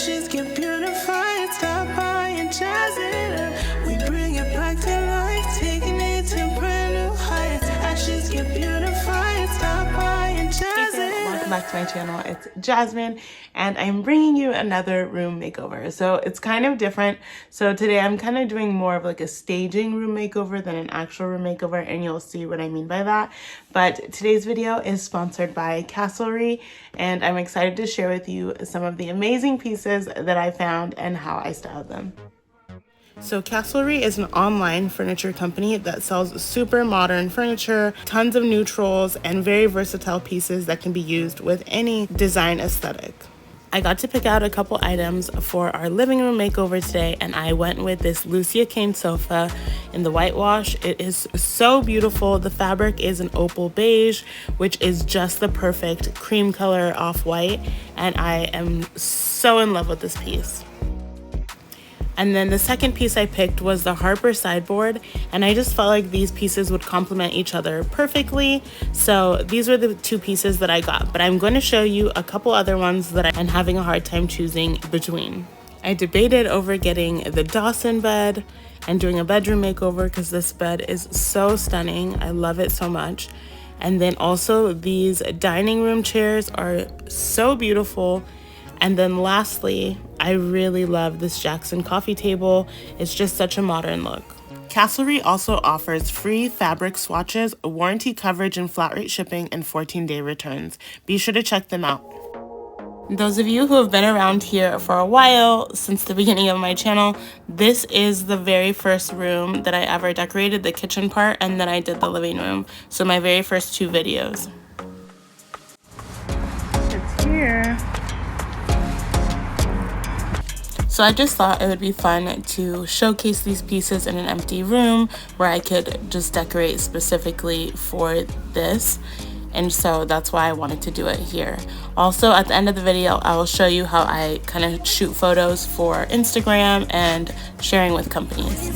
Ashes get beautified, stop by and jazz it up. We bring it back to life, taking it to brand new heights. Ashes get beautified, stop by and jazz it up. Welcome back to my channel. It's Jasmine, and I'm bringing you another room makeover. So it's kind of different. So today I'm kind of doing more of like a staging room makeover than an actual room makeover, and you'll see what I mean by that. But today's video is sponsored by Castlery, and I'm excited to share with you some of the amazing pieces that I found and how I styled them. So Castlery is an online furniture company that sells super modern furniture, tons of neutrals, and very versatile pieces that can be used with any design aesthetic. I got to pick out a couple items for our living room makeover today, and I went with this Lucia cane sofa in the whitewash. It is so beautiful. The fabric is an opal beige, which is just the perfect cream color off-white, and I am so in love with this piece. And then the second piece I picked was the Harper sideboard, and I just felt like these pieces would complement each other perfectly. So these were the two pieces that I got, but I'm going to show you a couple other ones that I'm having a hard time choosing between. I debated over getting the Dawson bed and doing a bedroom makeover because this bed is so stunning. I love it so much. And then also these dining room chairs are so beautiful. And then lastly, I really love this Jackson coffee table. It's just such a modern look. Castlery also offers free fabric swatches, warranty coverage and flat rate shipping, and 14-day returns. Be sure to check them out. Those of you who have been around here for a while, since the beginning of my channel, this is the very first room that I ever decorated, the kitchen part, and then I did the living room. So my very first two videos. It's here. So I just thought it would be fun to showcase these pieces in an empty room where I could just decorate specifically for this. And so that's why I wanted to do it here. Also, at the end of the video, I will show you how I kind of shoot photos for Instagram and sharing with companies.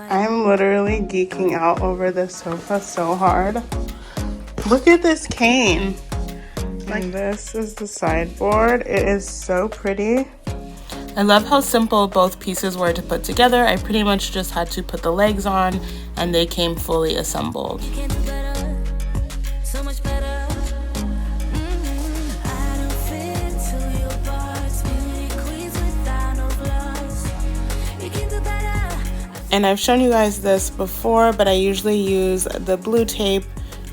I'm literally geeking out over this sofa so hard. Look at this cane. And this is the sideboard. It is so pretty. I love how simple both pieces were to put together. I pretty much just had to put the legs on and they came fully assembled. And I've shown you guys this before, but I usually use the blue tape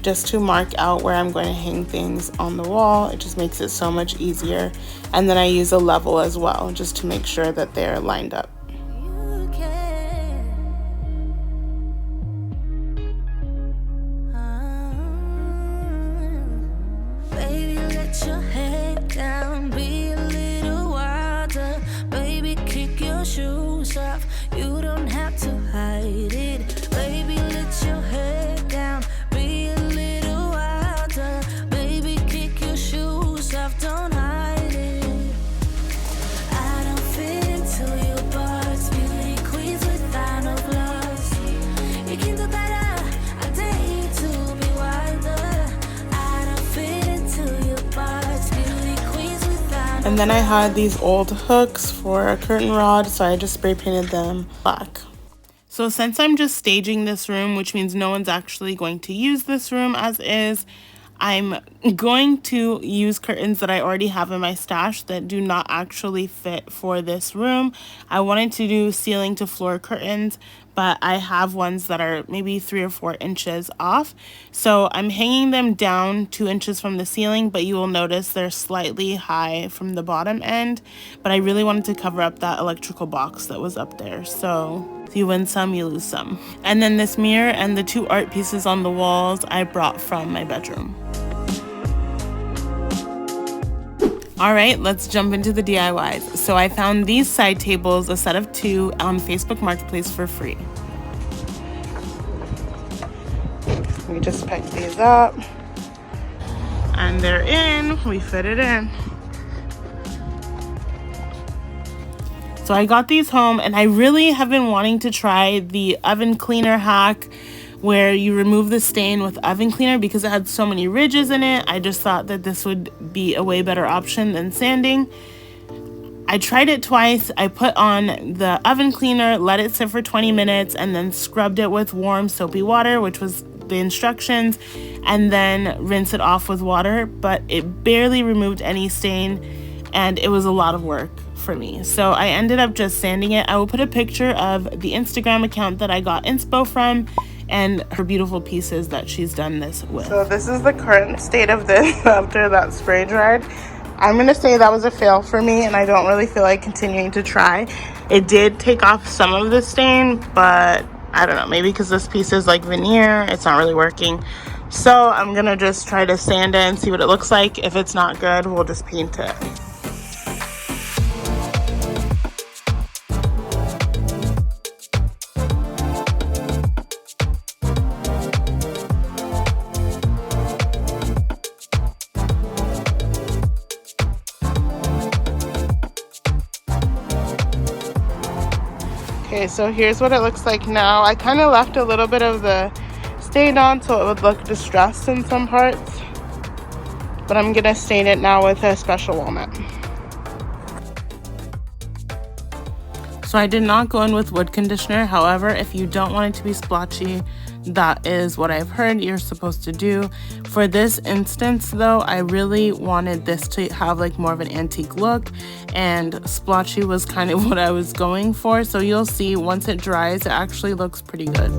just to mark out where I'm going to hang things on the wall. It just makes it so much easier. And then I use a level as well, just to make sure that they're lined up. You don't have to hide it, baby, let your head down, be a little wilder, baby, kick your shoes off, don't hide it. I don't fit into your box, beauty queens without no gloves. You can do better, I dare you to be wilder. I don't fit into your box, beauty queens without no. And then I had these old hooks for a curtain rod, so I just spray painted them black. So since I'm just staging this room, which means no one's actually going to use this room as is, I'm going to use curtains that I already have in my stash that do not actually fit for this room. I wanted to do ceiling to floor curtains, but I have ones that are maybe 3 or 4 inches off. So I'm hanging them down 2 inches from the ceiling, but you will notice they're slightly high from the bottom end. But I really wanted to cover up that electrical box that was up there. So if you win some, you lose some. And then this mirror and the 2 art pieces on the walls I brought from my bedroom. All right, let's jump into the DIYs. So I found these side tables, a set of 2 on Facebook Marketplace for free. We just picked these up and they're in. We fit it in. So I got these home, and I really have been wanting to try the oven cleaner hack where you remove the stain with oven cleaner because it had so many ridges in it. I just thought that this would be a way better option than sanding. I tried it twice. I put on the oven cleaner, let it sit for 20 minutes, and then scrubbed it with warm soapy water, which was the instructions, and then rinse it off with water, but it barely removed any stain, and it was a lot of work for me. So I ended up just sanding it. I will put a picture of the Instagram account that I got inspo from and her beautiful pieces that she's done this with. So this is the current state of this after that spray dried. I'm gonna say that was a fail for me, and I don't really feel like continuing to try. It did take off some of the stain, but I don't know, maybe because this piece is like veneer, it's not really working. So I'm gonna just try to sand it and see what it looks like. If it's not good, we'll just paint it. Okay, so here's what it looks like now. I kind of left a little bit of the stain on so it would look distressed in some parts, but I'm gonna stain it now with a special walnut. So I did not go in with wood conditioner. However, if you don't want it to be splotchy, that is what I've heard you're supposed to do. For this instance though, I really wanted this to have like more of an antique look, and splotchy was kind of what I was going for. So you'll see once it dries, it actually looks pretty good.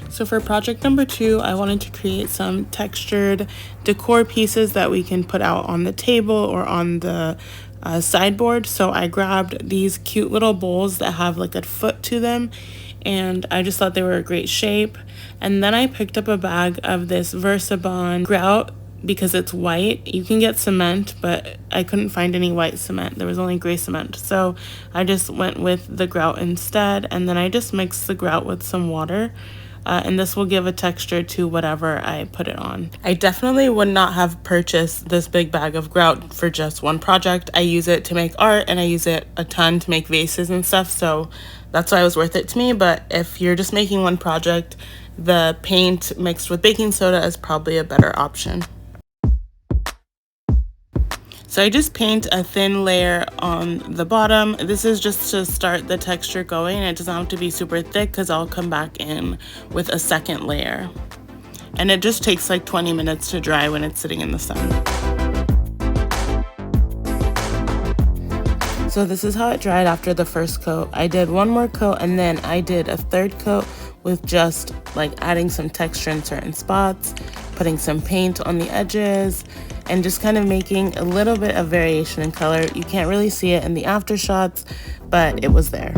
So for project number 2, I wanted to create some textured decor pieces that we can put out on the table or on the sideboard. So I grabbed these cute little bowls that have like a foot to them, and I just thought they were a great shape. And then I picked up a bag of this Versabond grout because it's white. You can get cement, but I couldn't find any white cement. There was only gray cement. So I just went with the grout instead, and then I just mixed the grout with some water. And this will give a texture to whatever I put it on. I definitely would not have purchased this big bag of grout for just one project. I use it to make art, and I use it a ton to make vases and stuff, so that's why it was worth it to me. But if you're just making one project, the paint mixed with baking soda is probably a better option. So I just paint a thin layer on the bottom. This is just to start the texture going, and it doesn't have to be super thick because I'll come back in with a second layer. And it just takes like 20 minutes to dry when it's sitting in the sun. So this is how it dried after the first coat. I did one more coat, and then I did a third coat with just like adding some texture in certain spots, putting some paint on the edges, and just kind of making a little bit of variation in color. You can't really see it in the after shots, but it was there.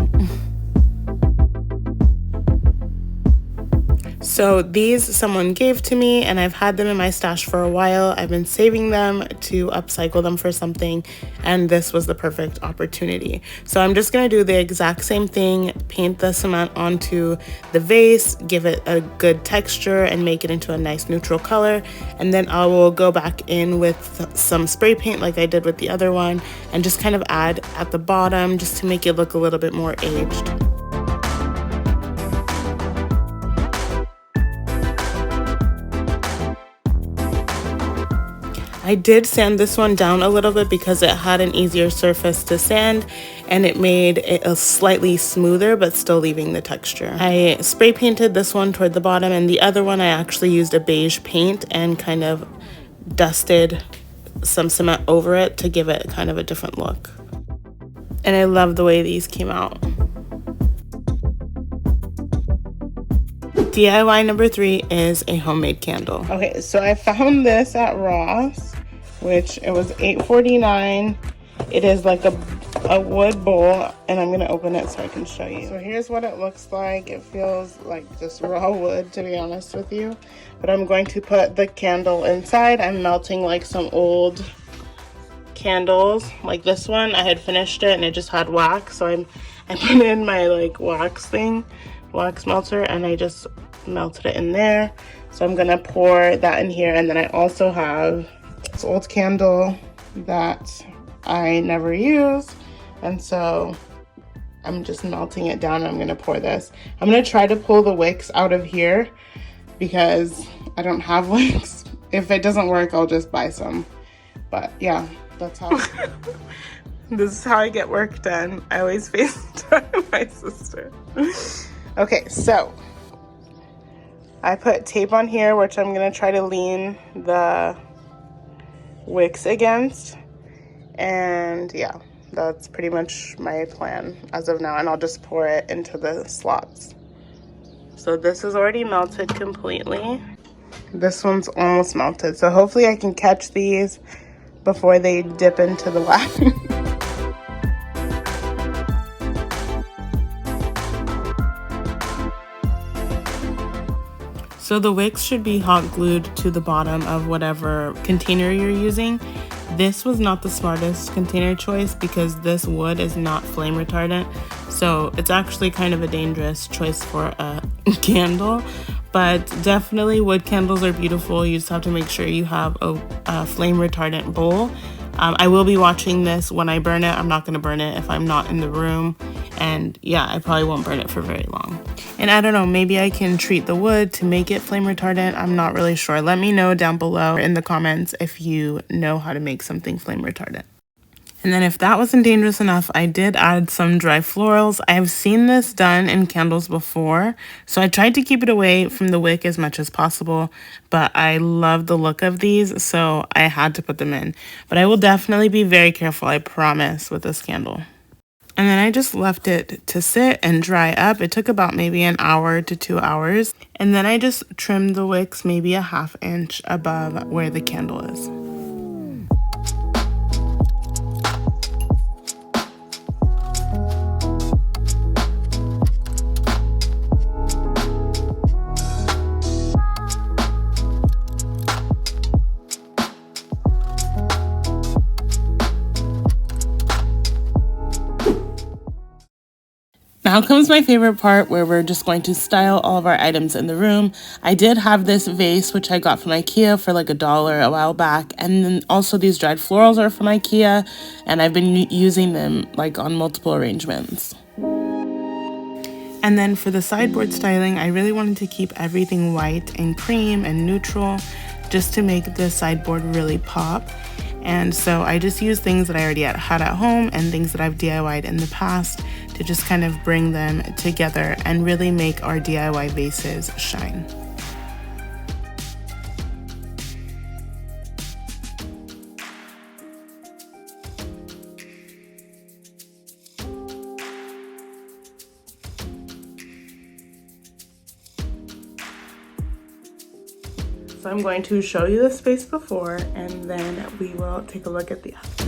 So these someone gave to me, and I've had them in my stash for a while. I've been saving them to upcycle them for something, and this was the perfect opportunity. So I'm just gonna do the exact same thing, paint the cement onto the vase, give it a good texture and make it into a nice neutral color, and then I will go back in with some spray paint like I did with the other one, and just kind of add at the bottom just to make it look a little bit more aged. I did sand this one down a little bit because it had an easier surface to sand, and it made it a slightly smoother but still leaving the texture. I spray painted this one toward the bottom, and the other one I actually used a beige paint and kind of dusted some cement over it to give it kind of a different look. And I love the way these came out. DIY number 3 is a homemade candle. Okay, so I found this at Ross, which it was $8.49. It is like a wood bowl, and I'm gonna open it so I can show you. So here's what it looks like. It feels like just raw wood, to be honest with you. But I'm going to put the candle inside. I'm melting like some old candles. Like this one, I had finished it and it just had wax, so I put in my like wax melter, and I just melted it in there. So I'm gonna pour that in here, and then I also have this old candle that I never use, and so I'm just melting it down and I'm gonna pour this. I'm gonna try to pull the wicks out of here because I don't have wicks. If it doesn't work, I'll just buy some. But yeah, that's how. This is how I get work done. I always FaceTime my sister. Okay, so I put tape on here, which I'm gonna try to lean the wicks against. And yeah, that's pretty much my plan as of now. And I'll just pour it into the slots. So this is already melted completely. This one's almost melted. So hopefully I can catch these before they dip into the wax. So the wicks should be hot glued to the bottom of whatever container you're using. This was not the smartest container choice because this wood is not flame retardant. So it's actually kind of a dangerous choice for a candle. But definitely wood candles are beautiful. You just have to make sure you have a flame retardant bowl. I will be watching this when I burn it. I'm not going to burn it if I'm not in the room. And yeah, I probably won't burn it for very long. And I don't know, maybe I can treat the wood to make it flame retardant. I'm not really sure. Let me know down below in the comments if you know how to make something flame retardant. And then if that wasn't dangerous enough, I did add some dry florals. I have seen this done in candles before, so I tried to keep it away from the wick as much as possible, but I love the look of these, so I had to put them in. But I will definitely be very careful, I promise, with this candle. And then I just left it to sit and dry up. It took about maybe an hour to 2 hours. And then I just trimmed the wicks maybe a ½ inch above where the candle is. Now comes my favorite part where we're just going to style all of our items in the room. I did have this vase, which I got from IKEA for like $1 a while back. And then also these dried florals are from IKEA, and I've been using them like on multiple arrangements. And then for the sideboard styling, I really wanted to keep everything white and cream and neutral just to make the sideboard really pop. And so I just used things that I already had at home and things that I've DIY'd in the past to just kind of bring them together and really make our DIY vases shine. So I'm going to show you the space before, and then we will take a look at the after.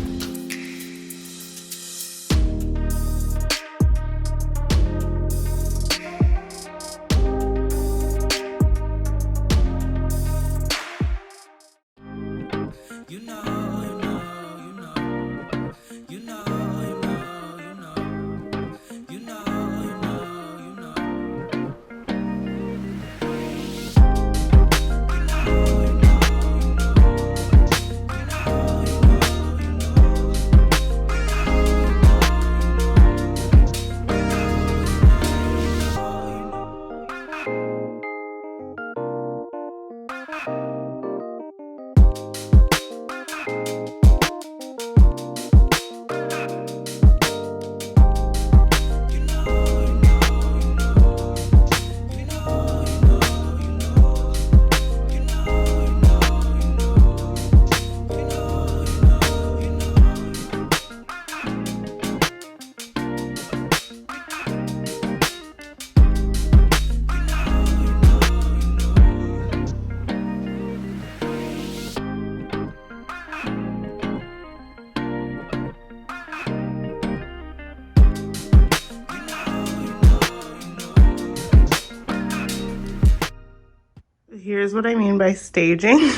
Here's what I mean by staging.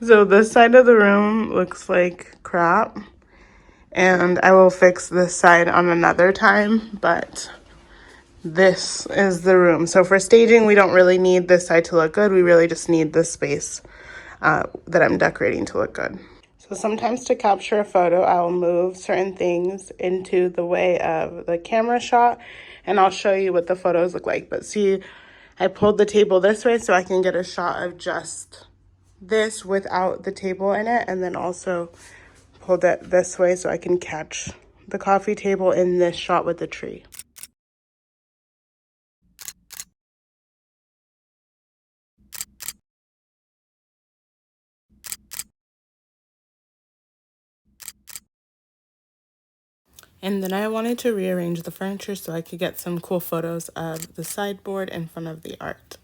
So this side of the room looks like crap. and I will fix this side on another time, but this is the room. So for staging, we don't really need this side to look good. We really just need this space that I'm decorating to look good. So sometimes to capture a photo, I'll move certain things into the way of the camera shot, and I'll show you what the photos look like. But see, I pulled the table this way so I can get a shot of just this without the table in it, and then also pulled it this way so I can catch the coffee table in this shot with the tree. And then I wanted to rearrange the furniture so I could get some cool photos of the sideboard in front of the art.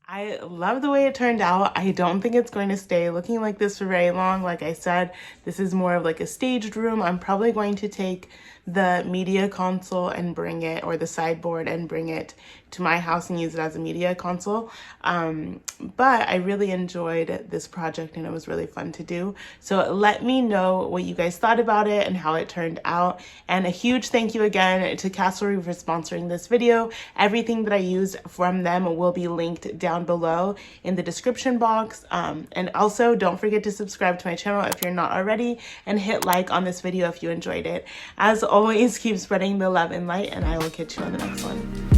I love the way it turned out. I don't think it's going to stay looking like this for very long. Like I said, this is more of like a staged room. I'm probably going to take the media console and bring it, or the sideboard and bring it to my house and use it as a media console. But I really enjoyed this project and it was really fun to do. So let me know what you guys thought about it and how it turned out. And a huge thank you again to Castlery for sponsoring this video. Everything that I used from them will be linked down below in the description box. And also don't forget to subscribe to my channel if you're not already, and hit like on this video if you enjoyed it. As always, keep spreading the love and light, and I will catch you on the next one.